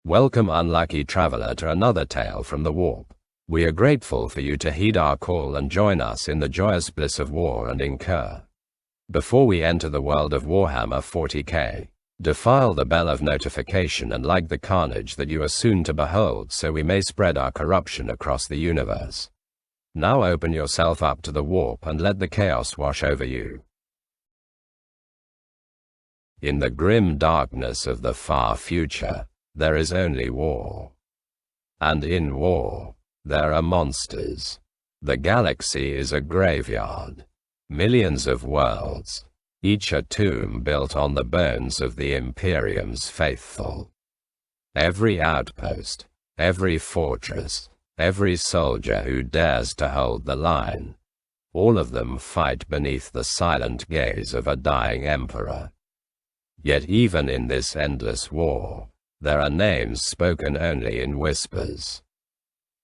Welcome, unlucky traveler, to another tale from the warp. We are grateful for you to heed our call and join us in the joyous bliss of war and incur. Before we enter the world of Warhammer 40k, defile the bell of notification and like the carnage that you are soon to behold, so we may spread our corruption across the universe. Now open yourself up to the warp and let the chaos wash over you. In the grim darkness of the far future, there is only war. And in war, there are monsters. The galaxy is a graveyard. Millions of worlds, each a tomb built on the bones of the Imperium's faithful. Every outpost, every fortress, every soldier who dares to hold the line, all of them fight beneath the silent gaze of a dying emperor. Yet even in this endless war, there are names spoken only in whispers.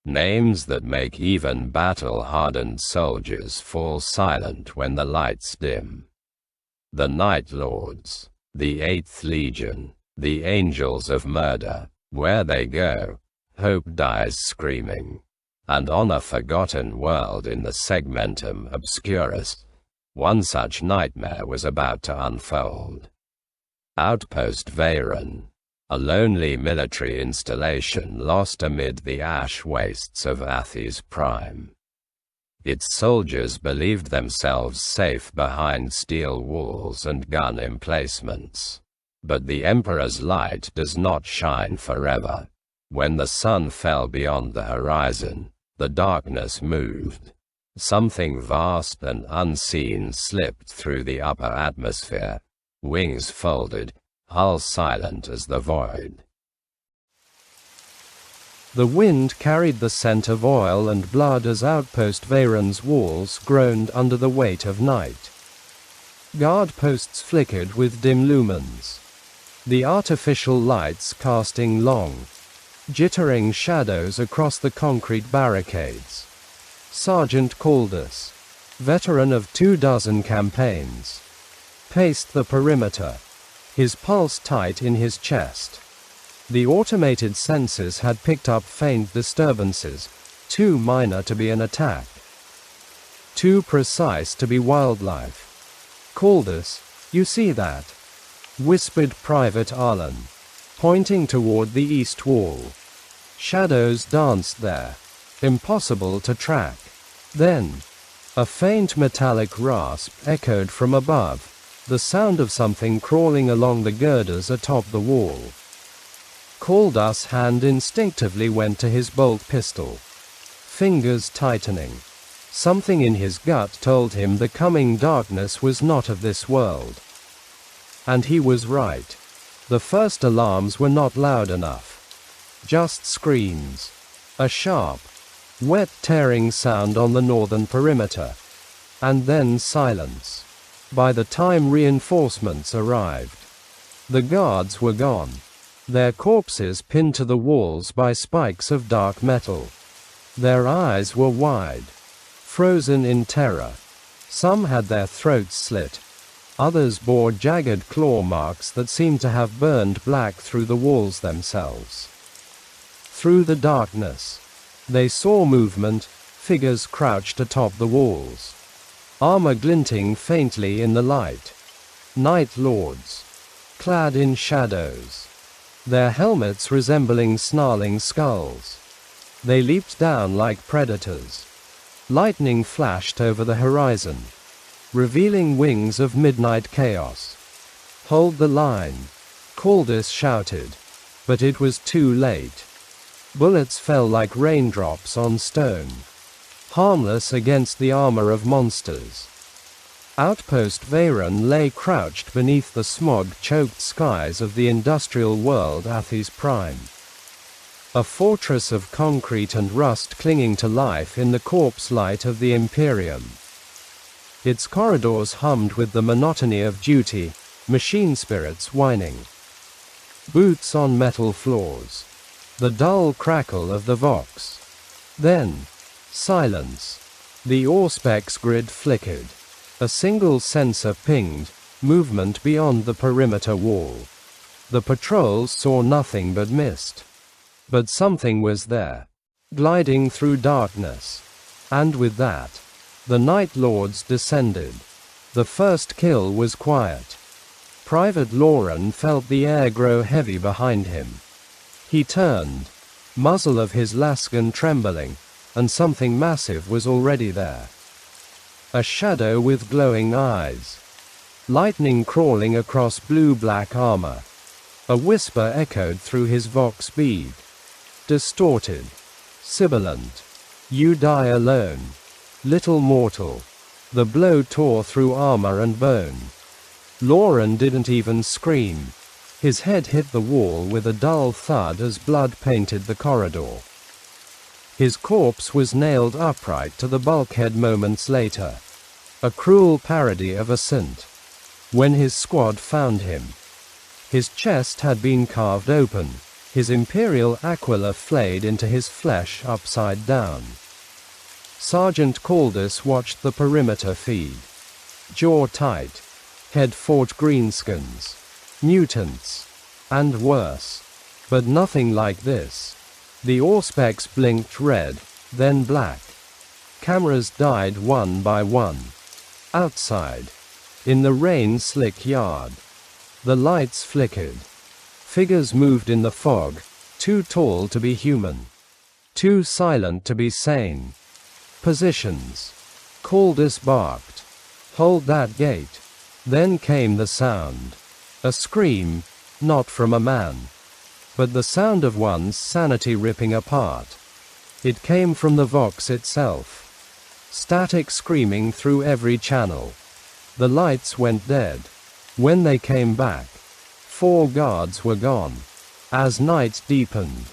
Names that make even battle-hardened soldiers fall silent when the lights dim. The Night Lords, the VIII Legion, the Angels of Murder. Where they go, hope dies screaming. And on a forgotten world in the Segmentum Obscurus, one such nightmare was about to unfold. Outpost Vayran, a lonely military installation lost amid the ash wastes of Athi's prime. Its soldiers believed themselves safe behind steel walls and gun emplacements. But the Emperor's light does not shine forever. When the sun fell beyond the horizon, the darkness moved. Something vast and unseen slipped through the upper atmosphere, wings folded, hull silent as the void. The wind carried the scent of oil and blood as Outpost Vayran's walls groaned under the weight of night. Guard posts flickered with dim lumens, the artificial lights casting long, jittering shadows across the concrete barricades. Sergeant Caldus, veteran of 24 campaigns, paced the perimeter, his pulse tight in his chest. The automated sensors had picked up faint disturbances, too minor to be an attack, too precise to be wildlife. "Caldus, you see that?" whispered Private Arlen, pointing toward the east wall. Shadows danced there, impossible to track. Then, a faint metallic rasp echoed from above, the sound of something crawling along the girders atop the wall. Caldus' hand instinctively went to his bolt pistol, fingers tightening. Something in his gut told him the coming darkness was not of this world. And he was right. The first alarms were not loud enough. Just screams. A sharp, wet tearing sound on the northern perimeter. And then silence. By the time reinforcements arrived, the guards were gone, their corpses pinned to the walls by spikes of dark metal. Their eyes were wide, frozen in terror. Some had their throats slit. Others bore jagged claw marks that seemed to have burned black through the walls themselves. Through the darkness, they saw movement, figures crouched atop the walls, armor glinting faintly in the light. Night Lords, clad in shadows, their helmets resembling snarling skulls. They leaped down like predators. Lightning flashed over the horizon, revealing wings of midnight chaos. "Hold the line," Caldus shouted, but it was too late. Bullets fell like raindrops on stone, harmless against the armor of monsters. Outpost Vayran lay crouched beneath the smog-choked skies of the industrial world Athi's prime. A fortress of concrete and rust clinging to life in the corpse light of the Imperium. Its corridors hummed with the monotony of duty, machine spirits whining. Boots on metal floors. The dull crackle of the Vox. Then, silence. The Auspex grid flickered. A single sensor pinged, movement beyond the perimeter wall. The patrols saw nothing but mist. But something was there, gliding through darkness. And with that, the Night Lords descended. The first kill was quiet. Private Lauren felt the air grow heavy behind him. He turned, muzzle of his lasgun trembling, and something massive was already there. A shadow with glowing eyes. Lightning crawling across blue-black armor. A whisper echoed through his vox bead. Distorted. Sibilant. You die alone. Little mortal. The blow tore through armor and bone. Lauren didn't even scream. His head hit the wall with a dull thud as blood painted the corridor. His corpse was nailed upright to the bulkhead moments later. A cruel parody of a saint. When his squad found him, his chest had been carved open, his imperial aquila flayed into his flesh upside down. Sergeant Caldus watched the perimeter feed. Jaw tight. Head fought greenskins. Mutants. And worse. But nothing like this. The Auspex blinked red, then black. Cameras died one by one. Outside. In the rain-slick yard. The lights flickered. Figures moved in the fog, too tall to be human. Too silent to be sane. Positions. Caldus barked. Hold that gate. Then came the sound. A scream, not from a man, but the sound of one's sanity ripping apart. It came from the Vox itself. Static screaming through every channel. The lights went dead. When they came back, 4 guards were gone. As night deepened,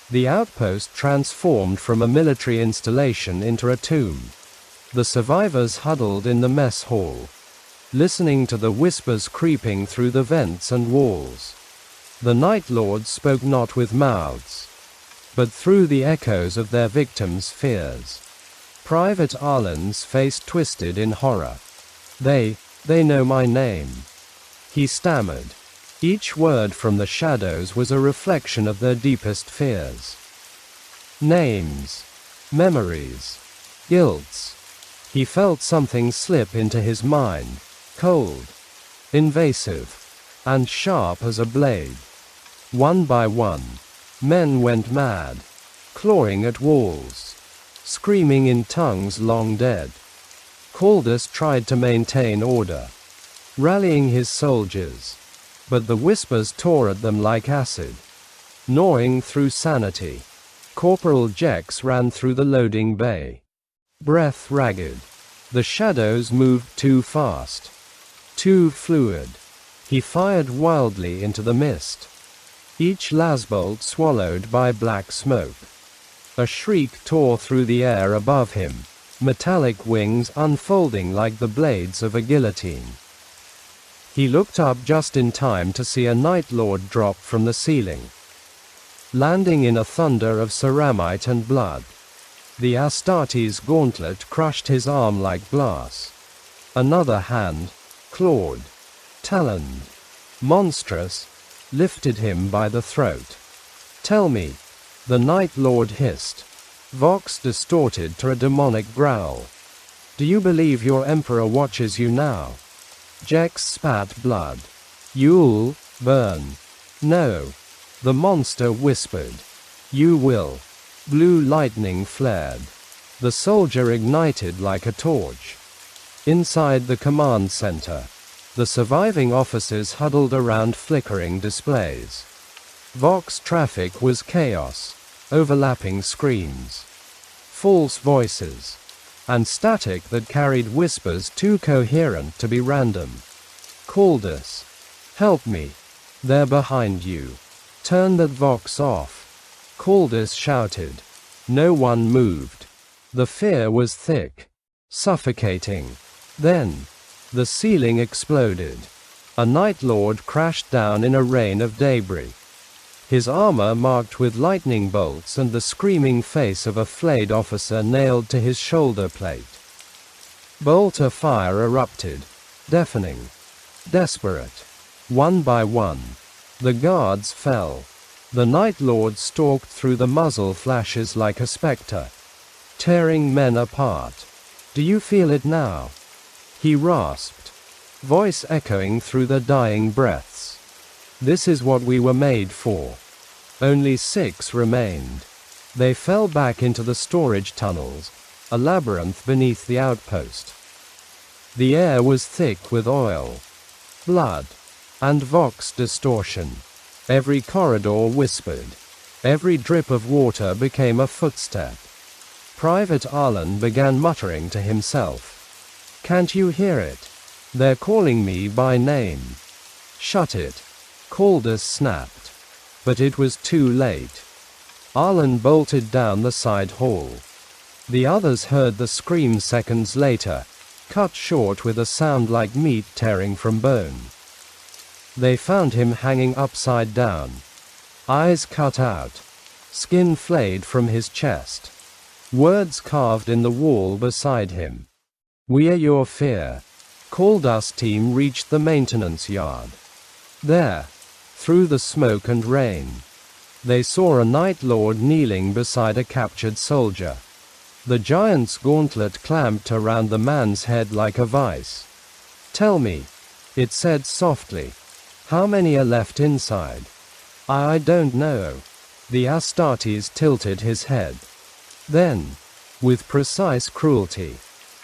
the outpost transformed from a military installation into a tomb. The survivors huddled in the mess hall, listening to the whispers creeping through the vents and walls. The Night Lords spoke not with mouths, but through the echoes of their victims' fears. Private Arlen's face twisted in horror. They know my name," he stammered. Each word from the shadows was a reflection of their deepest fears. Names. Memories. Guilts. He felt something slip into his mind, cold, invasive, and sharp as a blade. One by one, men went mad, clawing at walls, screaming in tongues long dead. Caldus tried to maintain order, rallying his soldiers, but the whispers tore at them like acid, gnawing through sanity. Corporal Jex ran through the loading bay, breath ragged. The shadows moved too fast, too fluid. He fired wildly into the mist, each lasbolt swallowed by black smoke. A shriek tore through the air above him, metallic wings unfolding like the blades of a guillotine. He looked up just in time to see a Night Lord drop from the ceiling, landing in a thunder of ceramite and blood. The Astartes gauntlet crushed his arm like glass. Another hand, clawed, taloned, monstrous, lifted him by the throat. "Tell me," the Night Lord hissed, vox distorted to a demonic growl. "Do you believe your Emperor watches you now?" Jex spat blood. "You'll burn." "No," the monster whispered. "You will." Blue lightning flared. The soldier ignited like a torch. Inside the command center, the surviving officers huddled around flickering displays. Vox traffic was chaos, overlapping screams, false voices, and static that carried whispers too coherent to be random. "Caldus, help me. They're behind you. Turn that Vox off." Caldus shouted. No one moved. The fear was thick, suffocating. Then, the ceiling exploded. A Night Lord crashed down in a rain of debris, his armor marked with lightning bolts and the screaming face of a flayed officer nailed to his shoulder plate. Bolt of fire erupted, deafening, desperate. One by one, the guards fell. The Night Lord stalked through the muzzle flashes like a specter, tearing men apart. "Do you feel it now?" he rasped, voice echoing through the dying breaths. "This is what we were made for." Only 6 remained. They fell back into the storage tunnels, a labyrinth beneath the outpost. The air was thick with oil, blood, and vox distortion. Every corridor whispered. Every drip of water became a footstep. Private Arlen began muttering to himself. "Can't you hear it? They're calling me by name." "Shut it," Caldus snapped. But it was too late. Arlen bolted down the side hall. The others heard the scream seconds later, cut short with a sound like meat tearing from bone. They found him hanging upside down, eyes cut out, skin flayed from his chest, words carved in the wall beside him. "We're your fear." Caldus team reached the maintenance yard. There, through the smoke and rain, they saw a Night Lord kneeling beside a captured soldier. The giant's gauntlet clamped around the man's head like a vice. "Tell me," it said softly, "how many are left inside?" I don't know." The Astartes tilted his head. Then, with precise cruelty,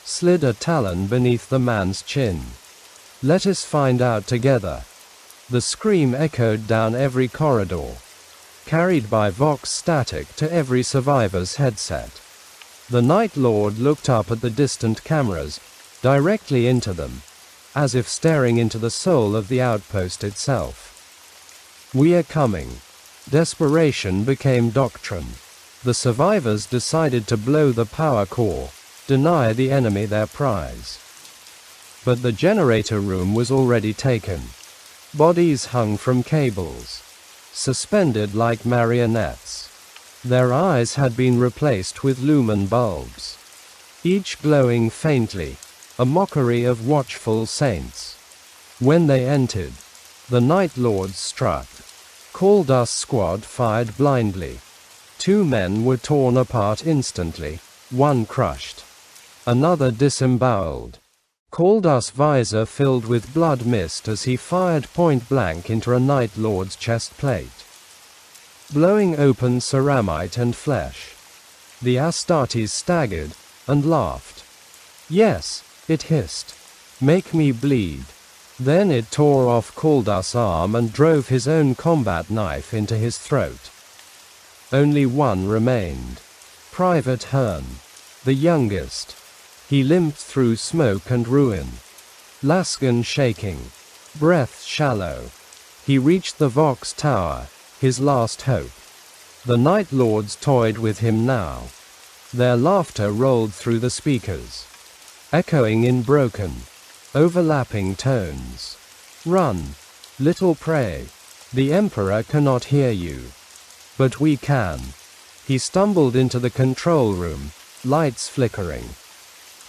slid a talon beneath the man's chin. "Let us find out together." The scream echoed down every corridor, carried by vox static to every survivor's headset. The Night Lord looked up at the distant cameras, directly into them, as if staring into the soul of the outpost itself. "We are coming." Desperation became doctrine. The survivors decided to blow the power core, deny the enemy their prize. But the generator room was already taken. Bodies hung from cables, suspended like marionettes. Their eyes had been replaced with lumen bulbs, each glowing faintly, a mockery of watchful saints. When they entered, the Night Lords struck. Caldus' squad fired blindly. 2 men were torn apart instantly, 1 crushed, another disemboweled. Caldus' visor filled with blood mist as he fired point-blank into a Night Lord's chest plate, blowing open ceramite and flesh. The Astartes staggered, and laughed. "Yes," it hissed. "Make me bleed." Then it tore off Caldus' arm and drove his own combat knife into his throat. Only 1 remained. Private Hearn, the youngest. He limped through smoke and ruin, lascan shaking, breath shallow. He reached the Vox Tower, his last hope. The Night Lords toyed with him now. Their laughter rolled through the speakers, echoing in broken, overlapping tones. "Run, little prey. The Emperor cannot hear you. But we can." He stumbled into the control room, lights flickering.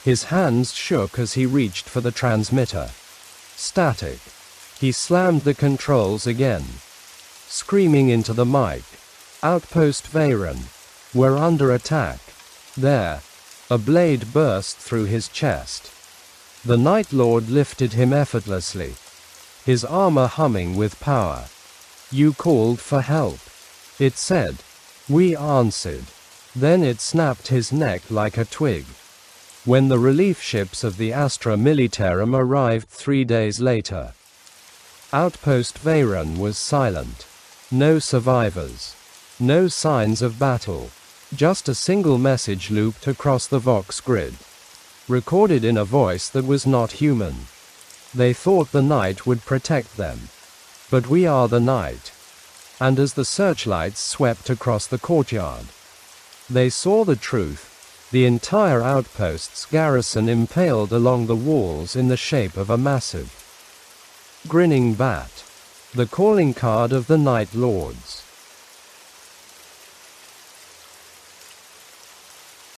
His hands shook as he reached for the transmitter. Static. He slammed the controls again, screaming into the mic. "Outpost Vayran. We're under attack." There. A blade burst through his chest. The Night Lord lifted him effortlessly, his armor humming with power. "You called for help," it said. "We answered." Then it snapped his neck like a twig. When the relief ships of the Astra Militarum arrived 3 days later, Outpost Vayran was silent. No survivors. No signs of battle. Just a single message looped across the Vox grid, recorded in a voice that was not human. They thought the night would protect them. But we are the night. And as the searchlights swept across the courtyard, they saw the truth. The entire outpost's garrison impaled along the walls in the shape of a massive, grinning bat. The calling card of the Night Lords.